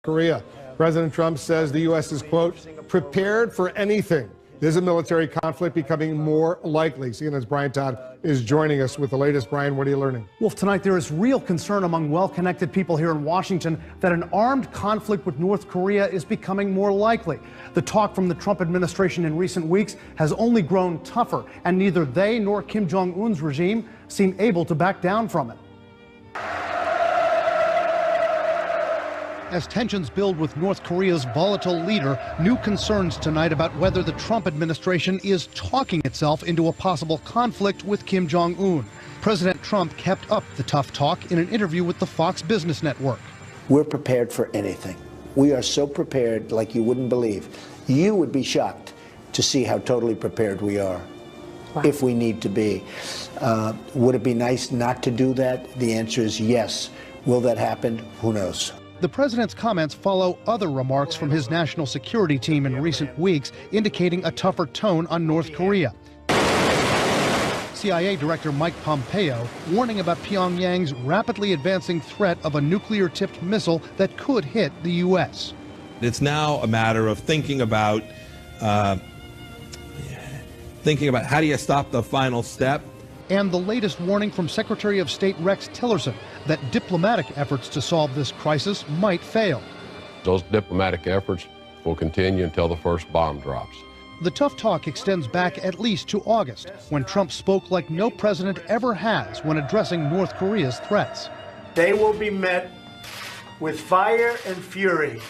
Korea. President Trump says the U.S. is, quote, prepared for anything. Is a military conflict becoming more likely? CNN's Brian Todd is joining us with the latest. Brian, what are you learning? Wolf, tonight there is real concern among well-connected people here in Washington that an armed conflict with North Korea is becoming more likely. The talk from the Trump administration in recent weeks has only grown tougher, and neither they nor Kim Jong-un's regime seem able to back down from it. As tensions build with North Korea's volatile leader, new concerns tonight about whether the Trump administration is talking itself into a possible conflict with Kim Jong-un. President Trump kept up the tough talk in an interview with the Fox Business Network. We're prepared for anything. We are so prepared like you wouldn't believe. You would be shocked to see how totally prepared we are. Wow. If we need to be. Would it be nice not to do that? The answer is yes. Will that happen? Who knows? The president's comments follow other remarks from his national security team in recent weeks, indicating a tougher tone on North Korea. CIA Director Mike Pompeo warning about Pyongyang's rapidly advancing threat of a nuclear-tipped missile that could hit the U.S. It's now a matter of thinking about how do you stop the final step. And the latest warning from Secretary of State Rex Tillerson that diplomatic efforts to solve this crisis might fail. Those diplomatic efforts will continue until the first bomb drops. The tough talk extends back at least to August, when Trump spoke like no president ever has when addressing North Korea's threats. They will be met with fire and fury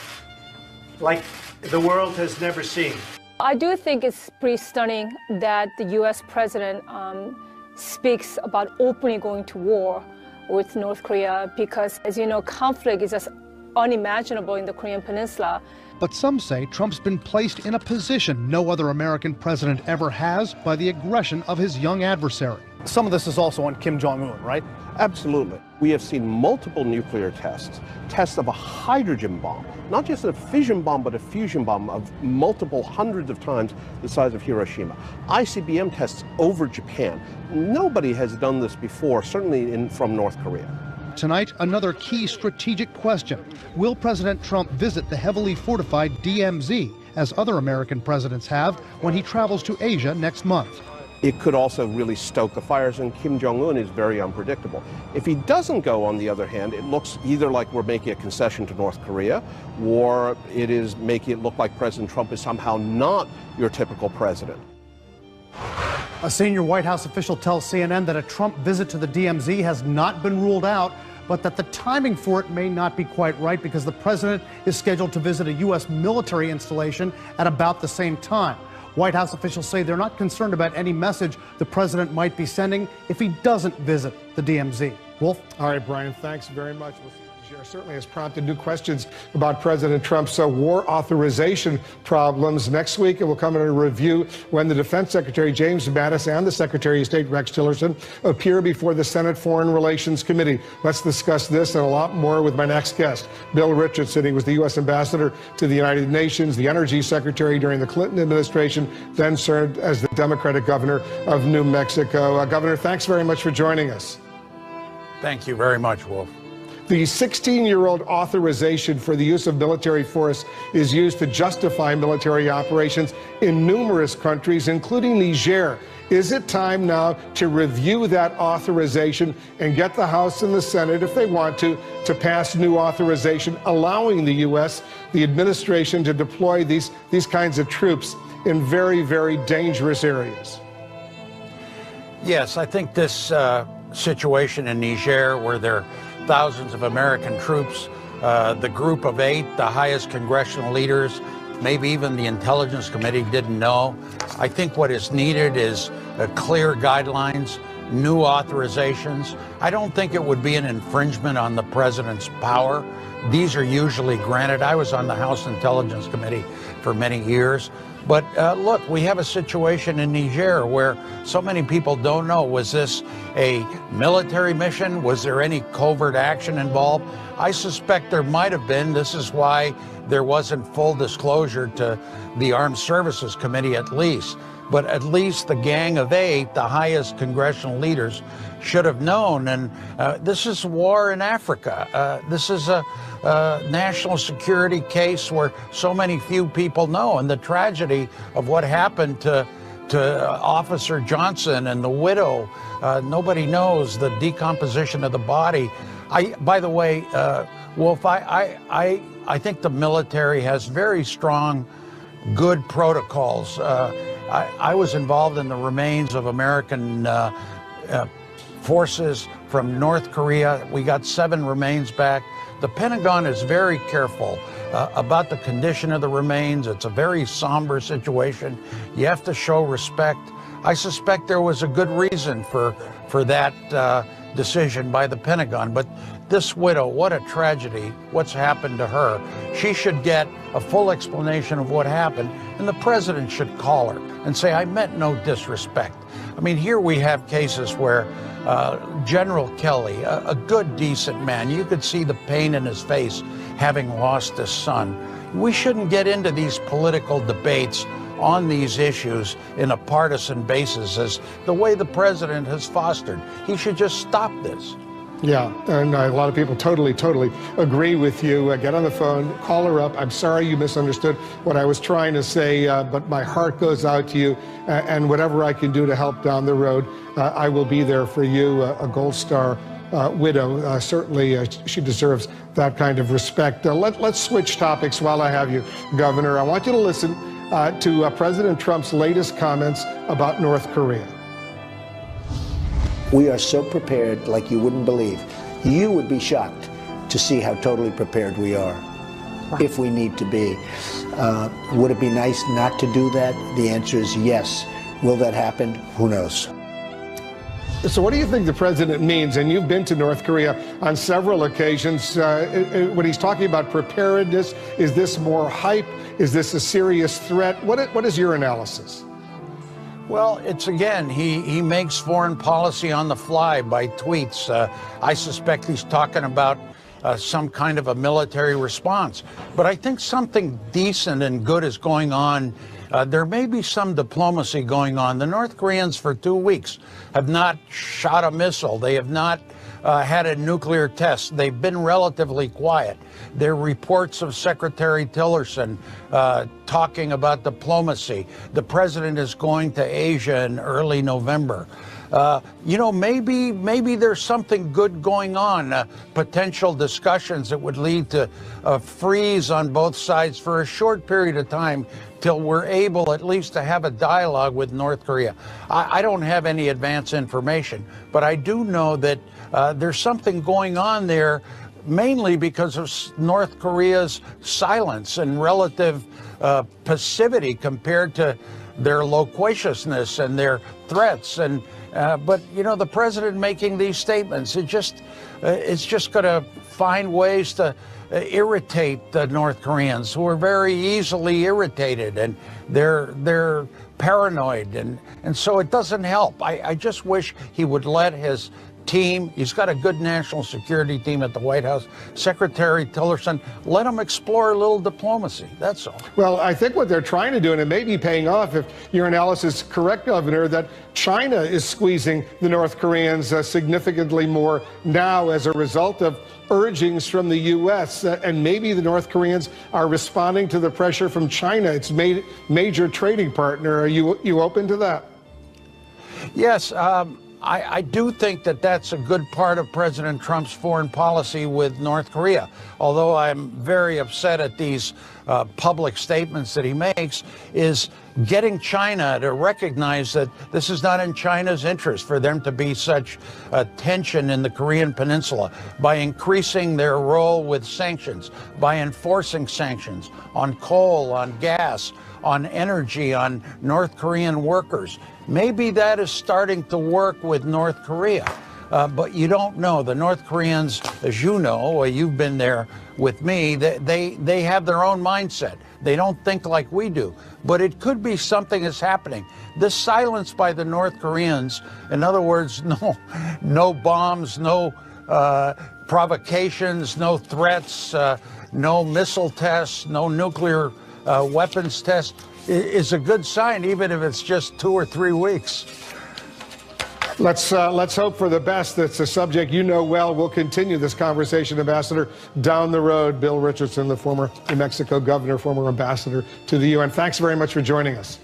like the world has never seen. I do think it's pretty stunning that the U.S. president speaks about openly going to war with North Korea because, as you know, conflict is just unimaginable in the Korean Peninsula. But some say Trump's been placed in a position no other American president ever has by the aggression of his young adversary. Some of this is also on Kim Jong-un, right? Absolutely. We have seen multiple nuclear tests of a hydrogen bomb, not just a fission bomb, but a fusion bomb of multiple hundreds of times the size of Hiroshima. ICBM tests over Japan. Nobody has done this before, certainly from North Korea. Tonight, another key strategic question. Will President Trump visit the heavily fortified DMZ, as other American presidents have, when he travels to Asia next month? It could also really stoke the fires, and Kim Jong-un is very unpredictable. If he doesn't go, on the other hand, it looks either like we're making a concession to North Korea, or it is making it look like President Trump is somehow not your typical president. A senior White House official tells CNN that a Trump visit to the DMZ has not been ruled out, but that the timing for it may not be quite right because the president is scheduled to visit a U.S. military installation at about the same time. White House officials say they're not concerned about any message the president might be sending if he doesn't visit the DMZ. Wolf? All right, Brian, thanks very much. Certainly has prompted new questions about President Trump's war authorization problems. Next week, it will come in a review when the Defense Secretary James Mattis and the Secretary of State Rex Tillerson appear before the Senate Foreign Relations Committee. Let's discuss this and a lot more with my next guest, Bill Richardson. He was the U.S. Ambassador to the United Nations, the Energy Secretary during the Clinton administration, then served as the Democratic Governor of New Mexico. Governor, thanks very much for joining us. Thank you very much, Wolf. The 16-year-old authorization for the use of military force is used to justify military operations in numerous countries, including Niger. Is it time now to review that authorization and get the House and the Senate, if they want to pass new authorization allowing the U.S., the administration, to deploy these kinds of troops in very, very dangerous areas? Yes, I think this situation in Niger, where there are thousands of American troops, the Group of 8, the highest congressional leaders, maybe even the Intelligence Committee didn't know. I think what is needed is clear guidelines, new authorizations. I don't think it would be an infringement on the president's power. These are usually granted. I was on the House Intelligence Committee for many years. But look, we have a situation in Niger where so many people don't know, was this a military mission? Was there any covert action involved? I suspect there might have been. This is why there wasn't full disclosure to the Armed Services Committee at least. But at least the Gang of 8, the highest congressional leaders, should have known. And this is war in Africa. This is a national security case where so many few people know. And the tragedy of what happened to Officer Johnson and the widow, nobody knows the decomposition of the body. By the way, Wolf, I think the military has very strong, good protocols. I was involved in the remains of American forces from North Korea. We got 7 remains back. The Pentagon is very careful about the condition of the remains. It's a very somber situation. You have to show respect. I suspect there was a good reason for that decision by the Pentagon. But this widow, what a tragedy, what's happened to her. She should get a full explanation of what happened, and the president should call her and say, I meant no disrespect. I mean, here we have cases where General Kelly, a good, decent man, you could see the pain in his face having lost his son. We shouldn't get into these political debates on these issues in a partisan basis as the way the president has fostered. He should just stop this. Yeah, and a lot of people totally agree with you. Get on the phone, call her up. I'm sorry you misunderstood what I was trying to say, but my heart goes out to you, and whatever I can do to help down the road, I will be there for you. A Gold Star widow, certainly she deserves that kind of respect. Let's switch topics while I have you, Governor. I want you to listen to President Trump's latest comments about North Korea. We are so prepared like you wouldn't believe. You would be shocked to see how totally prepared we are, if we need to be. Would it be nice not to do that? The answer is yes. Will that happen? Who knows? So what do you think the president means? And you've been to North Korea on several occasions. When he's talking about preparedness, is this more hype? Is this a serious threat? What is your analysis? Well, it's again, he makes foreign policy on the fly by tweets. I suspect he's talking about some kind of a military response. But I think something decent and good is going on. There may be some diplomacy going on. The North Koreans for 2 weeks have not shot a missile. They have not had a nuclear test. They've been relatively quiet. There are reports of Secretary Tillerson talking about diplomacy. The president is going to Asia in early November. You know, maybe there's something good going on, potential discussions that would lead to a freeze on both sides for a short period of time till we're able at least to have a dialogue with North Korea. I don't have any advance information, but I do know that there's something going on there, mainly because of North Korea's silence and relative passivity compared to their loquaciousness and their threats. And but you know, the president making these statements, it's just going to find ways to irritate the North Koreans, who are very easily irritated, and they're paranoid, and so it doesn't help. I just wish he would let his team, he's got a good national security team at the White House, Secretary Tillerson, let him explore a little diplomacy, that's all. Well, I think what they're trying to do, and it may be paying off if your analysis is correct, Governor, that China is squeezing the North Koreans significantly more now as a result of urgings from the U.S., and maybe the North Koreans are responding to the pressure from China, its major trading partner. Are you open to that? Yes, I do think that that's a good part of President Trump's foreign policy with North Korea, although I'm very upset at these public statements that he makes, is getting China to recognize that this is not in China's interest for them to be such tension in the Korean Peninsula by increasing their role with sanctions, by enforcing sanctions on coal, on gas, on energy, on North Korean workers. Maybe that is starting to work with North Korea, but you don't know. The North Koreans, as you know, you've been there with me, they have their own mindset. They don't think like we do, but it could be something that's happening. This silence by the North Koreans, in other words, no bombs, no provocations, no threats, no missile tests, no nuclear weapons tests, is a good sign, even if it's just 2 or 3 weeks. Let's hope for the best. It's a subject you know well. We'll continue this conversation, Ambassador, down the road. Bill Richardson, the former New Mexico governor, former ambassador to the UN. Thanks very much for joining us.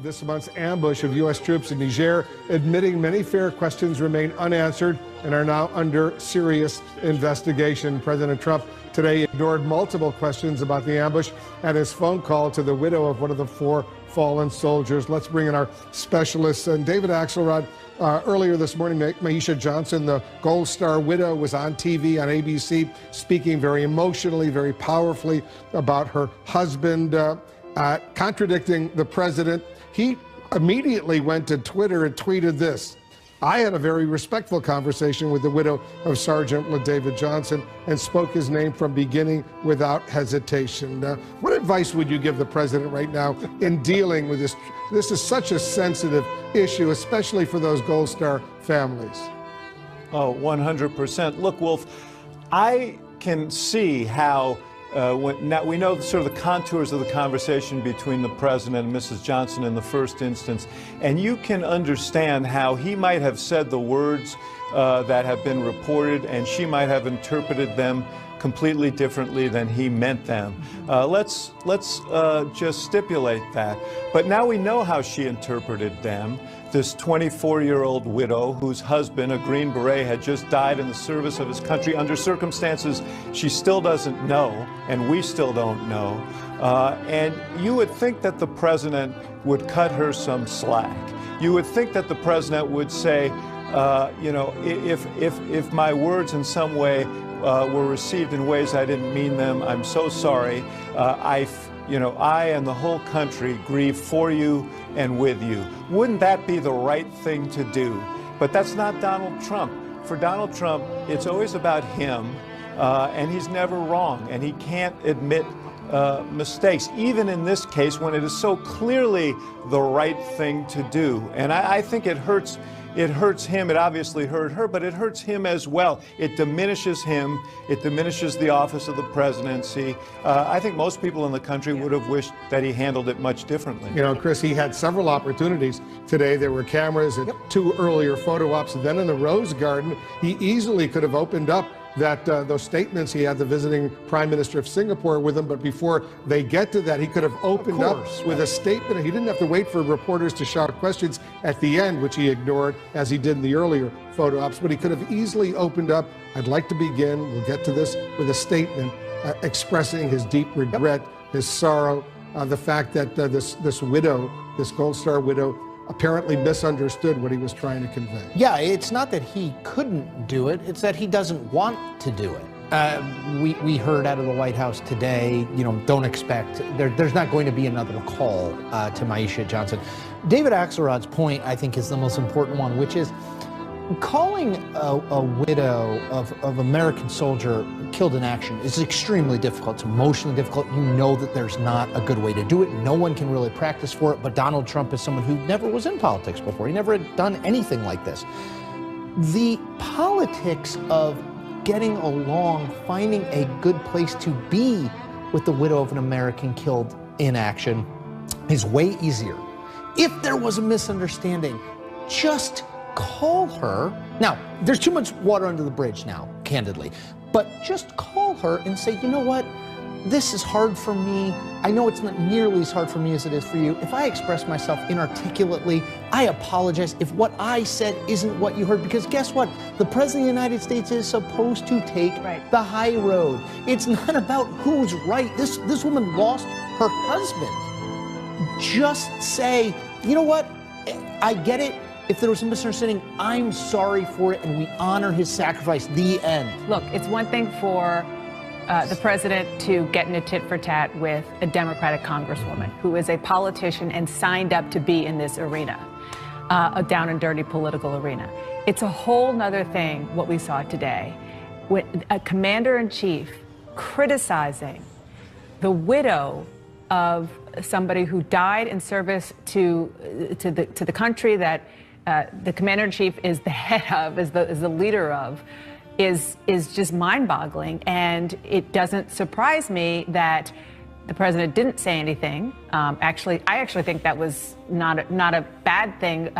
This month's ambush of U.S. troops in Niger, admitting many fair questions remain unanswered and are now under serious investigation. President Trump today ignored multiple questions about the ambush and his phone call to the widow of one of the 4 fallen soldiers. Let's bring in our specialists. And David Axelrod, earlier this morning, Maisha Johnson, the Gold Star widow, was on TV on ABC speaking very emotionally, very powerfully about her husband, contradicting the president. He immediately went to Twitter and tweeted this: "I had a very respectful conversation with the widow of Sergeant LaDavid Johnson and spoke his name from beginning without hesitation." What advice would you give the president right now in dealing with this? This is such a sensitive issue, especially for those Gold Star families. Oh, 100%. Look, Wolf, I can see how now we know sort of the contours of the conversation between the president and Mrs. Johnson in the first instance, and you can understand how he might have said the words that have been reported, and she might have interpreted them completely differently than he meant them. Let's just stipulate that. But now we know how she interpreted them. This 24-year-old widow whose husband, a Green Beret, had just died in the service of his country under circumstances she still doesn't know, and we still don't know. And you would think that the president would cut her some slack. You would think that the president would say, you know, if my words in some way were received in ways I didn't mean them, I'm so sorry. I and the whole country grieve for you and with you. Wouldn't that be the right thing to do? But that's not Donald Trump. For Donald Trump, it's always about him, and he's never wrong, and he can't admit mistakes, even in this case when it is so clearly the right thing to do. And I think it hurts. It hurts him. It obviously hurt her, but it hurts him as well. It diminishes him. It diminishes the office of the presidency. I think most people in the country would have wished that he handled it much differently. You know, Chris, he had several opportunities today. There were cameras at 2 earlier photo ops, and then in the Rose Garden, he easily could have opened up that those statements. He had the visiting Prime Minister of Singapore with him, but before they get to that, he could have opened up with a statement. He didn't have to wait for reporters to shout questions at the end, which he ignored, as he did in the earlier photo ops, but he could have easily opened up. I'd like to begin, we'll get to this, with a statement expressing his deep regret, his sorrow, the fact that this widow, this Gold Star widow, apparently misunderstood what he was trying to convey. Yeah, it's not that he couldn't do it, it's that he doesn't want to do it. We heard out of the White House today, you know, don't expect, there's not going to be another call to Maisha Johnson. David Axelrod's point, I think, is the most important one, which is calling a widow of American soldier killed in action is extremely difficult. It's emotionally difficult. You know that there's not a good way to do it. No one can really practice for it, but Donald Trump is someone who never was in politics before. He never had done anything like this. The politics of getting along, finding a good place to be with the widow of an American killed in action is way easier. If there was a misunderstanding, just call her. Now, there's too much water under the bridge now, candidly, but just call her and say, you know what, this is hard for me. I know it's not nearly as hard for me as it is for you. If I express myself inarticulately, I apologize if what I said isn't what you heard, because guess what? The President of the United States is supposed to take the high road. It's not about who's right. This woman lost her husband. Just say, you know what, I get it. If there was a misunderstanding, I'm sorry for it, and we honor his sacrifice. The end. Look, it's one thing for the president to get in a tit-for-tat with a Democratic congresswoman who is a politician and signed up to be in this arena, a down and dirty political arena. It's a whole nother thing what we saw today, with a commander-in-chief criticizing the widow of somebody who died in service to the country that the commander-in-chief is the head of, is the leader of, is just mind-boggling. And it doesn't surprise me that The president didn't say anything. I actually think that was not a bad thing,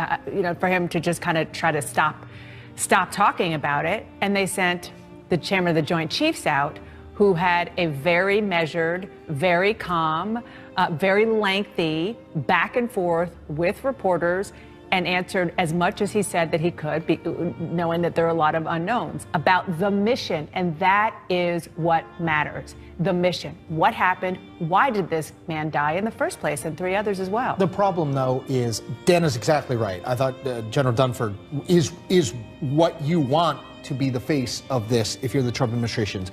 for him to just kind of try to stop talking about it. And they sent the chairman of the Joint Chiefs out, who had a very measured, very calm, very lengthy back and forth with reporters, and answered as much as he said that he could, knowing that there are a lot of unknowns about the mission. And that is what matters. The mission. What happened? Why did this man die in the first place, and 3 others as well? The problem, though, is Dan is exactly right. I thought General Dunford is what you want to be the face of this if you're the Trump administration.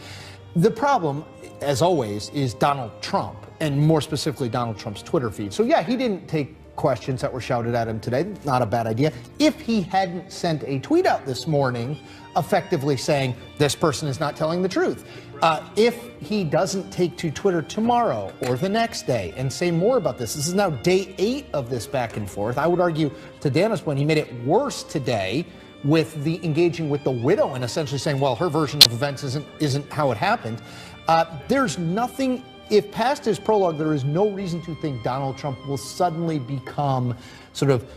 The problem, as always, is Donald Trump, and more specifically Donald Trump's Twitter feed. So yeah, he didn't take questions that were shouted at him today. Not a bad idea. If he hadn't sent a tweet out this morning effectively saying this person is not telling the truth, if he doesn't take to Twitter tomorrow or the next day and say more about this is now day 8 of this back and forth. I would argue, to Dana's point, he made it worse today with the engaging with the widow and essentially saying, well, her version of events isn't how it happened. There's nothing. If past his prologue, there is no reason to think Donald Trump will suddenly become sort of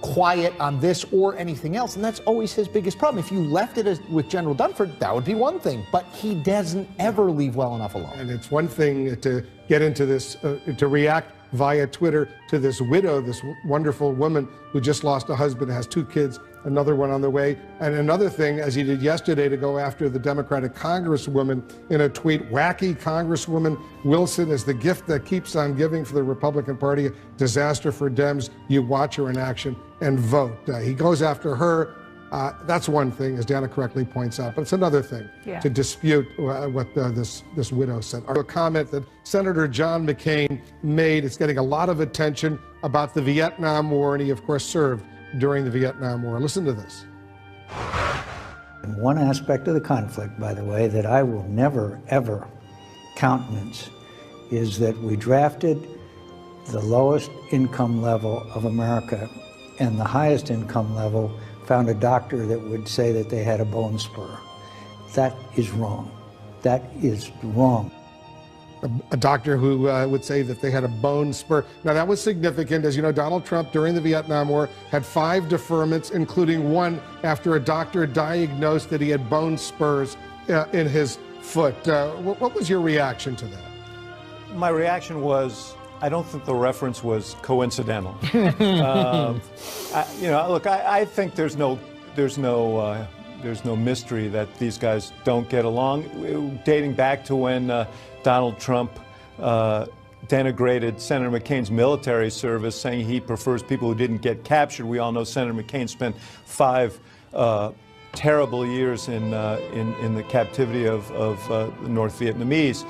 quiet on this or anything else. And that's always his biggest problem. If you left it with General Dunford, that would be one thing. But he doesn't ever leave well enough alone. And it's one thing to get into this, to react via Twitter to this widow, this wonderful woman who just lost a husband, has 2 kids, another one on the way. And another thing, as he did yesterday, to go after the Democratic Congresswoman in a tweet, wacky Congresswoman Wilson is the gift that keeps on giving for the Republican Party, disaster for Dems. You watch her in action and vote. He goes after her. That's one thing, as Dana correctly points out, but it's another thing to dispute what this widow said. A comment that Senator John McCain made, it's getting a lot of attention about the Vietnam War, and he, of course, served during the Vietnam War. Listen to this. And one aspect of the conflict, by the way, that I will never, ever countenance is that we drafted the lowest income level of America, and the highest income level found a doctor that would say that they had a bone spur. That is wrong. That is wrong. A doctor who would say that they had a bone spur. Now, that was significant. As you know, Donald Trump, during the Vietnam War, had 5 deferments, including one after a doctor diagnosed that he had bone spurs in his foot. What was your reaction to that? My reaction was, I don't think the reference was coincidental. Look, I think there's no mystery that these guys don't get along. Dating back to when Donald Trump denigrated Senator McCain's military service, saying he prefers people who didn't get captured. We all know Senator McCain spent 5 terrible years in the captivity of the North Vietnamese.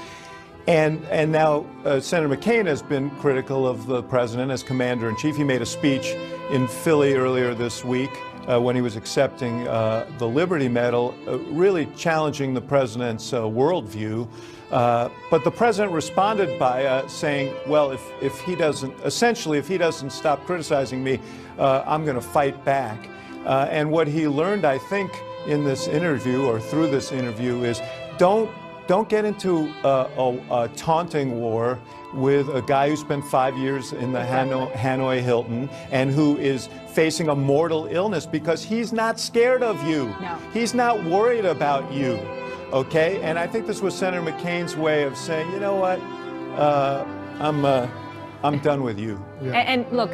And now Senator McCain has been critical of the president as commander-in-chief. He made a speech in Philly earlier this week when he was accepting the Liberty Medal, really challenging the president's worldview. But the president responded by saying, well, if he doesn't stop criticizing me, I'm going to fight back. And what he learned, I think, in this interview or through this interview is don't get into a taunting war with a guy who spent 5 years in the Hanoi Hilton and who is facing a mortal illness, because he's not scared of you. No. He's not worried about you, okay? And I think this was Senator McCain's way of saying, you know what, I'm done with you. Yeah. And look,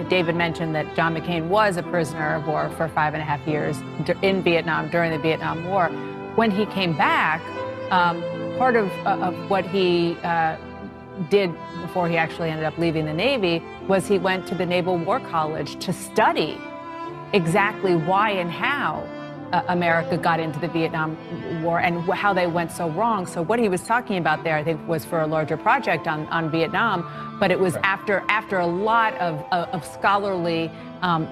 David mentioned that John McCain was a prisoner of war for 5.5 years in Vietnam during the Vietnam War. When he came back, part of what he did before he actually ended up leaving the Navy was he went to the Naval War College to study exactly why and how America got into the Vietnam War and how they went so wrong. So what he was talking about there, I think, was for a larger project on Vietnam, but it was after a lot of scholarly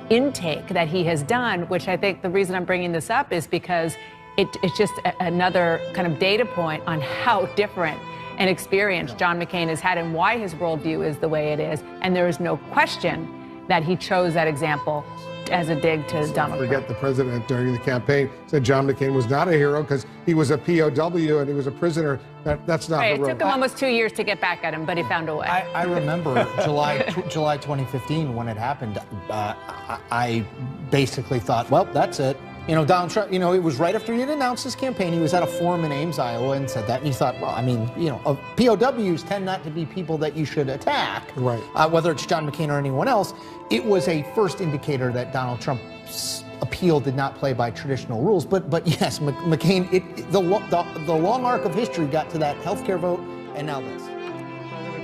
intake that he has done, which I think the reason I'm bringing this up is because it's just another kind of data point on how different an experience John McCain has had and why his worldview is the way it is. And there is no question that he chose that example as a dig to Donald Forget Trump. the president during the campaign said John McCain was not a hero because he was a POW and he was a prisoner. That's not Right, it heroic. took him almost 2 years to get back at him, but he found a way. I remember July 2015 when it happened. I basically thought, well, that's it. You know, Donald Trump, you know, it was right after he had announced his campaign. He was at a forum in Ames, Iowa, and said that. And you thought, well, I mean, you know, POWs tend not to be people that you should attack, right? Whether it's John McCain or anyone else. It was a first indicator that Donald Trump's appeal did not play by traditional rules. But yes, McCain, the long arc of history got to that healthcare vote, and now this.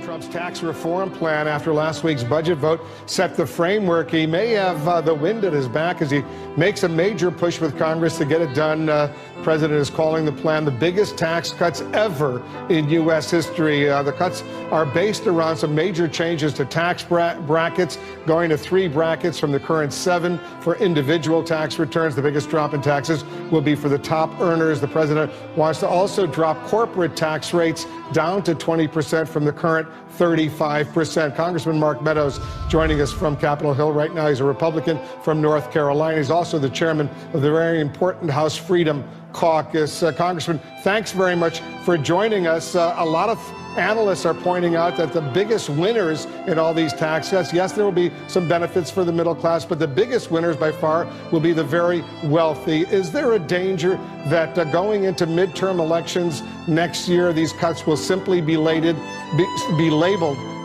Trump's tax reform plan after last week's budget vote set the framework. He may have the wind at his back as he makes a major push with Congress to get it done. The president is calling the plan the biggest tax cuts ever in U.S. history. The cuts are based around some major changes to tax brackets, going to 3 brackets from the current 7 for individual tax returns. The biggest drop in taxes will be for the top earners. The president wants to also drop corporate tax rates down to 20% from the current 35%. Congressman Mark Meadows joining us from Capitol Hill right now. He's a Republican from North Carolina. He's also the chairman of the very important House Freedom Caucus. Congressman, thanks very much for joining us. A lot of analysts are pointing out that the biggest winners in all these tax cuts, yes, there will be some benefits for the middle class, but the biggest winners by far will be the very wealthy. Is there a danger that going into midterm elections next year, these cuts will simply be labeled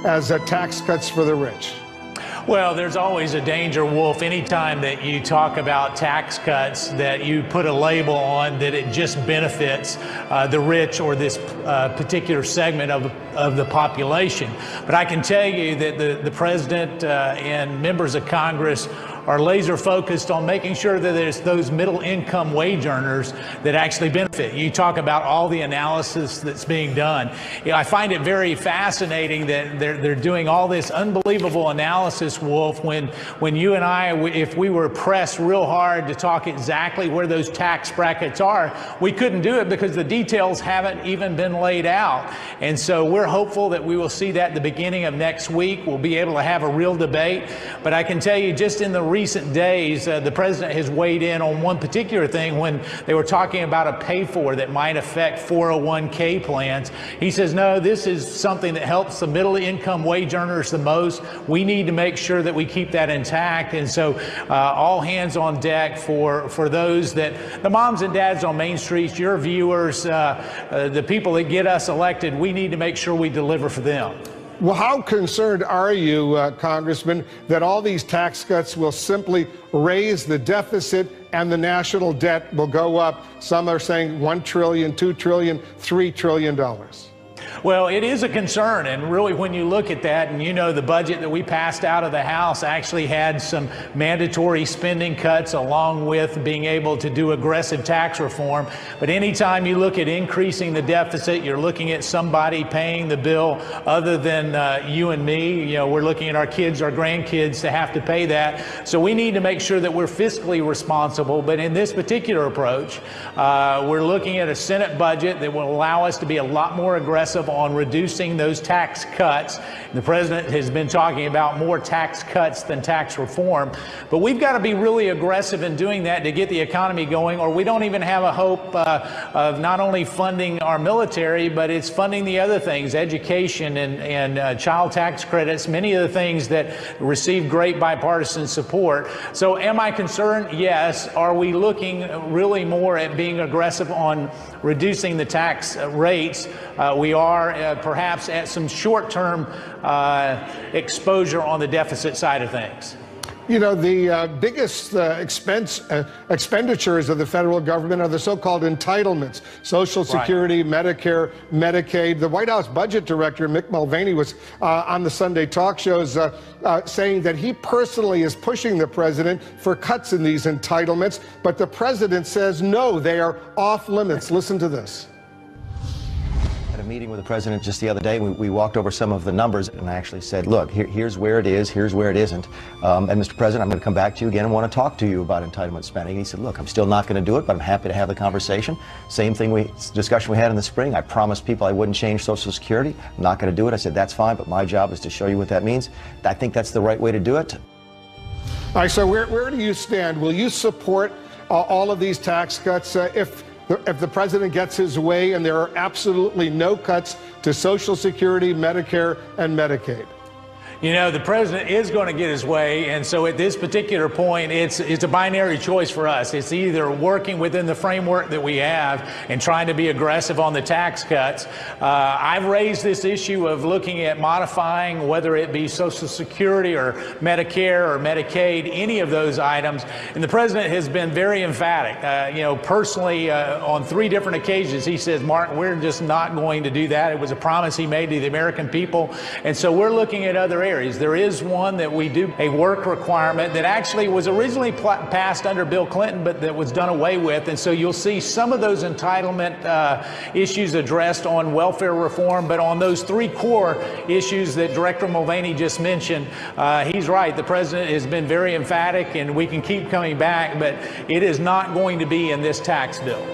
as tax cuts for the rich? Well, there's always a danger, Wolf, anytime that you talk about tax cuts, that you put a label on that it just benefits the rich or this particular segment of the population. But I can tell you that the president and members of Congress are laser focused on making sure that there's those middle income wage earners that actually benefit. You talk about all the analysis that's being done. You know, I find it very fascinating that they're doing all this unbelievable analysis, Wolf, when you and I, if we were pressed real hard to talk exactly where those tax brackets are, we couldn't do it because the details haven't even been laid out. And so we're hopeful that we will see that at the beginning of next week. We'll be able to have a real debate. But I can tell you, just in the recent days, the president has weighed in on one particular thing when they were talking about a pay-for that might affect 401k plans. He says, no, this is something that helps the middle income wage earners the most. We need to make sure that we keep that intact. And so all hands on deck for those that, the moms and dads on Main Street, your viewers, the people that get us elected, we need to make sure we deliver for them. Well, how concerned are you, Congressman, that all these tax cuts will simply raise the deficit and the national debt will go up? Some are saying $1 trillion, $2 trillion, $3 trillion. Well, it is a concern, and really when you look at that, and you know the budget that we passed out of the House actually had some mandatory spending cuts along with being able to do aggressive tax reform. But anytime you look at increasing the deficit, you're looking at somebody paying the bill other than you and me. You know, we're looking at our kids, our grandkids to have to pay that. So we need to make sure that we're fiscally responsible. But in this particular approach, we're looking at a Senate budget that will allow us to be a lot more aggressive on reducing those tax cuts. The president has been talking about more tax cuts than tax reform, but we've got to be really aggressive in doing that to get the economy going, or we don't even have a hope of not only funding our military, but it's funding the other things, education and child tax credits, many of the things that receive great bipartisan support. So am I concerned? Yes. Are we looking really more at being aggressive on reducing the tax rates? We are perhaps at some short-term exposure on the deficit side of things. You know, the biggest expenditures of the federal government are the so-called entitlements, Social Security, Medicare, Medicaid. The White House budget director, Mick Mulvaney, was on the Sunday talk shows saying that he personally is pushing the president for cuts in these entitlements, but the president says, no, they are off limits. Listen to this. At a meeting with the president just the other day, we walked over some of the numbers, and I actually said, look, here's where it is, here's where it isn't. And Mr. President, I'm going to come back to you again and want to talk to you about entitlement spending. And he said, look, I'm still not going to do it, but I'm happy to have the conversation. Same thing discussion we had in the spring. I promised people I wouldn't change Social Security. I'm not going to do it. I said, that's fine, but my job is to show you what that means. I think that's the right way to do it. All right, so where do you stand? Will you support all of these tax cuts if the president gets his way and there are absolutely no cuts to Social Security, Medicare, and Medicaid? You know, the president is going to get his way, and so at this particular point, it's a binary choice for us. It's either working within the framework that we have and trying to be aggressive on the tax cuts. I've raised this issue of looking at modifying, whether it be Social Security or Medicare or Medicaid, any of those items, and the president has been very emphatic. You know, personally, on 3 different occasions, he says, Mark, we're just not going to do that. It was a promise he made to the American people, and so we're looking at other areas. There is one that we do, a work requirement that actually was originally passed under Bill Clinton, but that was done away with. And so you'll see some of those entitlement issues addressed on welfare reform, but on those 3 core issues that Director Mulvaney just mentioned, he's right. The president has been very emphatic, and we can keep coming back, but it is not going to be in this tax bill.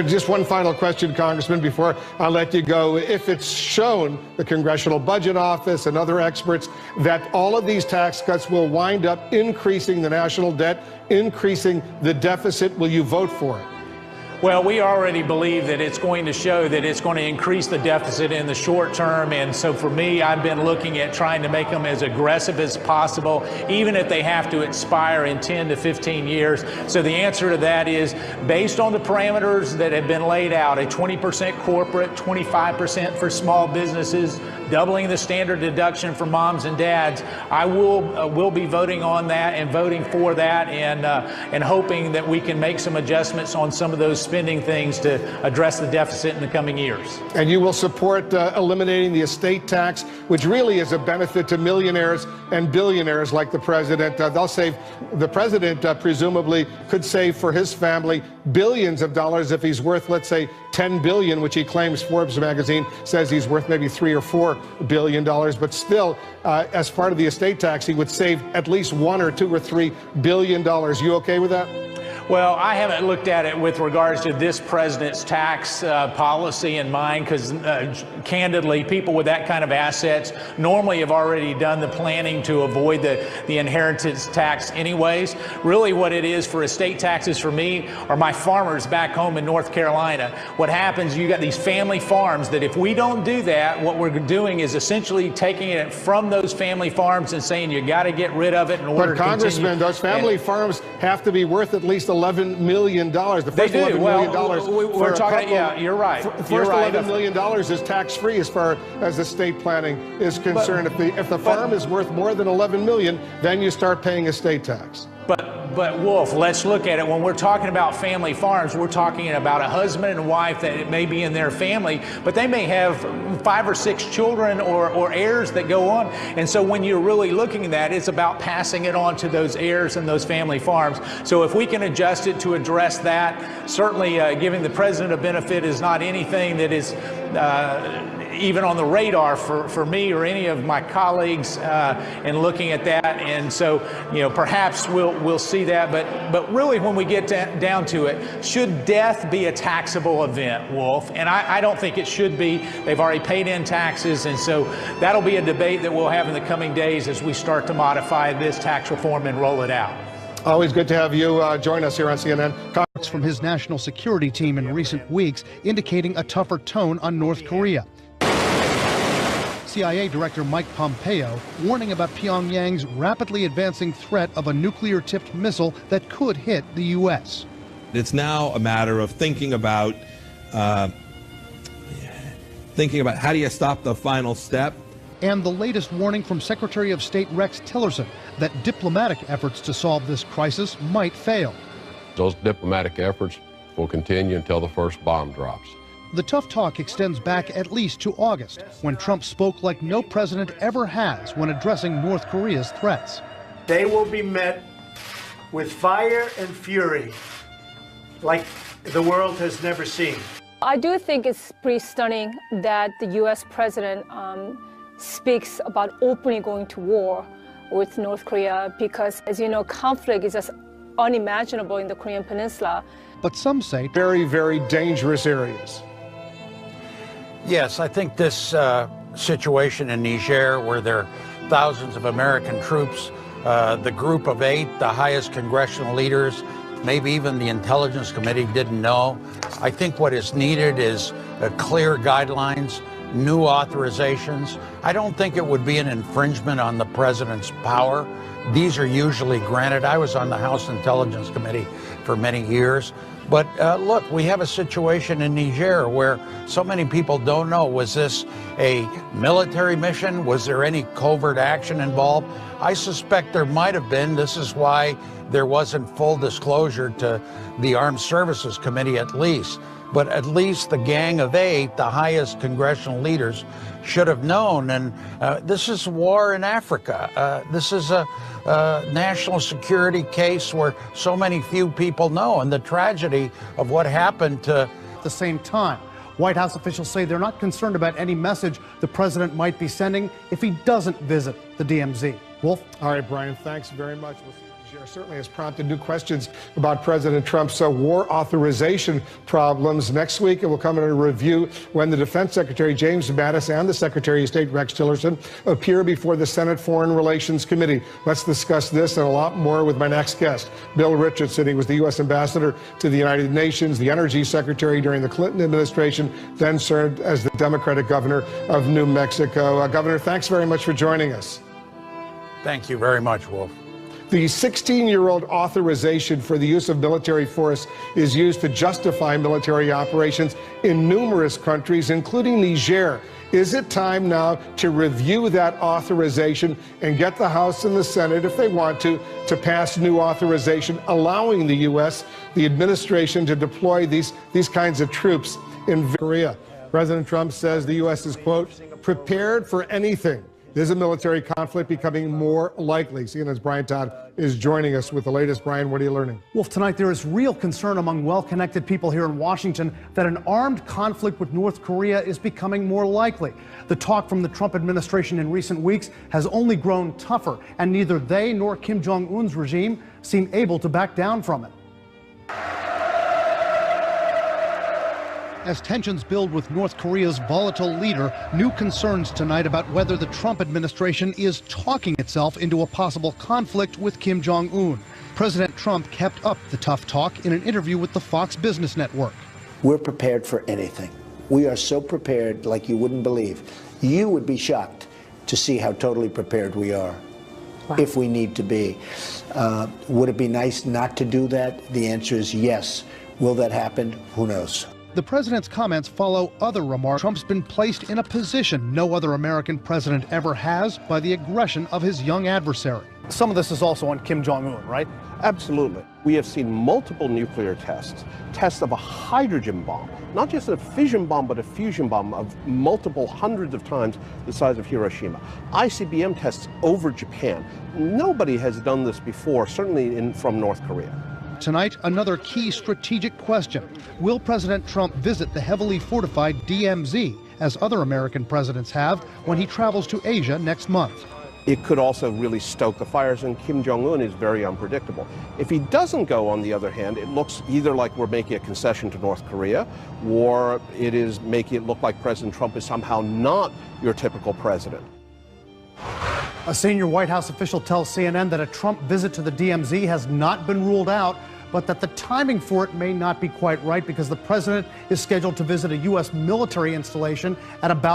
Just one final question, Congressman, before I let you go. If it's shown, the Congressional Budget Office and other experts, that all of these tax cuts will wind up increasing the national debt, increasing the deficit, will you vote for it? Well, we already believe that it's going to show that it's going to increase the deficit in the short term. And so for me, I've been looking at trying to make them as aggressive as possible, even if they have to expire in 10 to 15 years. So the answer to that is, based on the parameters that have been laid out, a 20% corporate, 25% for small businesses, doubling the standard deduction for moms and dads, I will be voting on that and voting for that, and hoping that we can make some adjustments on some of those spending things to address the deficit in the coming years. And you will support eliminating the estate tax, which really is a benefit to millionaires and billionaires like the president. They'll save, the president presumably could save for his family billions of dollars if he's worth, let's say, 10 billion, which he claims Forbes magazine says he's worth maybe $3 or $4 billion. But still, as part of the estate tax, he would save at least $1 or $2 or $3 billion. You okay with that? Well, I haven't looked at it with regards to this president's tax policy in mind, because candidly, people with that kind of assets normally have already done the planning to avoid the inheritance tax anyways. Really what it is for estate taxes for me are my farmers back home in North Carolina. What happens, you got these family farms that if we don't do that, what we're doing is essentially taking it from those family farms and saying you got to get rid of it in order to continue. But Congressman, those family farms have to be worth at least $11 million. The first $11 million. We're talking, yeah, you're right. First $11 million is tax-free as far as estate planning is concerned. If the farm is worth more than $11 million, then you start paying estate tax. But Wolf, let's look at it. When we're talking about family farms, we're talking about a husband and wife that it may be in their family, but they may have 5 or 6 children or heirs that go on. And so when you're really looking at that, it's about passing it on to those heirs and those family farms. So if we can adjust it to address that, certainly giving the president a benefit is not anything that is even on the radar for me or any of my colleagues in looking at that. And so, you know, perhaps we'll see that. But really, when we get down to it, should death be a taxable event, Wolf? And I don't think it should be. They've already paid in taxes. And so that'll be a debate that we'll have in the coming days as we start to modify this tax reform and roll it out. Always good to have you join us here on CNN. From his national security team in recent weeks indicating a tougher tone on North Korea. CIA Director Mike Pompeo warning about Pyongyang's rapidly advancing threat of a nuclear-tipped missile that could hit the U.S. It's now a matter of thinking about how do you stop the final step. And the latest warning from Secretary of State Rex Tillerson that diplomatic efforts to solve this crisis might fail. Those diplomatic efforts will continue until the first bomb drops. The tough talk extends back at least to August, when Trump spoke like no president ever has when addressing North Korea's threats. They will be met with fire and fury like the world has never seen. I do think it's pretty stunning that the U.S. president speaks about openly going to war with North Korea because, as you know, conflict is just unimaginable in the Korean Peninsula. But some say very, very dangerous areas. Yes, I think this situation in Niger, where there are thousands of American troops the group of 8, the highest congressional leaders, maybe even the Intelligence Committee didn't know. I think what is needed is clear guidelines, new authorizations. I don't think it would be an infringement on the president's power. These are usually granted. I was on the House Intelligence Committee for many years. But look, we have a situation in Niger where so many people don't know, was this a military mission? Was there any covert action involved? I suspect there might have been. This is why there wasn't full disclosure to the Armed Services Committee at least. But at least the Gang of 8, the highest congressional leaders, should have known. And this is war in Africa. This is a national security case where so many few people know. And the tragedy of what happened to... At the same time, White House officials say they're not concerned about any message the president might be sending if he doesn't visit the DMZ. Wolf? All right, Brian, thanks very much. Certainly has prompted new questions about President Trump's war authorization problems. Next week, it will come in a review when the Defense Secretary James Mattis and the Secretary of State Rex Tillerson appear before the Senate Foreign Relations Committee. Let's discuss this and a lot more with my next guest, Bill Richardson. He was the U.S. Ambassador to the United Nations, the Energy Secretary during the Clinton administration, then served as the Democratic governor of New Mexico. Governor, thanks very much for joining us. Thank you very much, Wolf. The 16-year-old authorization for the use of military force is used to justify military operations in numerous countries, including Niger. Is it time now to review that authorization and get the House and the Senate, if they want to pass new authorization allowing the U.S., the administration, to deploy these kinds of troops in Korea? President Trump says the U.S. is, quote, prepared for anything. Is a military conflict becoming more likely? CNN's Brian Todd is joining us with the latest. Brian, what are you learning? Wolf, tonight there is real concern among well-connected people here in Washington that an armed conflict with North Korea is becoming more likely. The talk from the Trump administration in recent weeks has only grown tougher, and neither they nor Kim Jong-un's regime seem able to back down from it. As tensions build with North Korea's volatile leader, new concerns tonight about whether the Trump administration is talking itself into a possible conflict with Kim Jong-un. President Trump kept up the tough talk in an interview with the Fox Business Network. We're prepared for anything. We are so prepared like you wouldn't believe. You would be shocked to see how totally prepared we are. Wow. If we need to be. Would it be nice not to do that? The answer is yes. Will that happen? Who knows? The president's comments follow other remarks. Trump's been placed in a position no other American president ever has by the aggression of his young adversary. Some of this is also on Kim Jong-un, right? Absolutely. We have seen multiple nuclear tests of a hydrogen bomb, not just a fission bomb, but a fusion bomb of multiple hundreds of times the size of Hiroshima. ICBM tests over Japan. Nobody has done this before, certainly from North Korea. Tonight, another key strategic question. Will President Trump visit the heavily fortified DMZ, as other American presidents have, when he travels to Asia next month? It could also really stoke the fires, and Kim Jong-un is very unpredictable. If he doesn't go, on the other hand, it looks either like we're making a concession to North Korea, or it is making it look like President Trump is somehow not your typical president. A senior White House official tells CNN that a Trump visit to the DMZ has not been ruled out, but that the timing for it may not be quite right because the president is scheduled to visit a U.S. military installation at about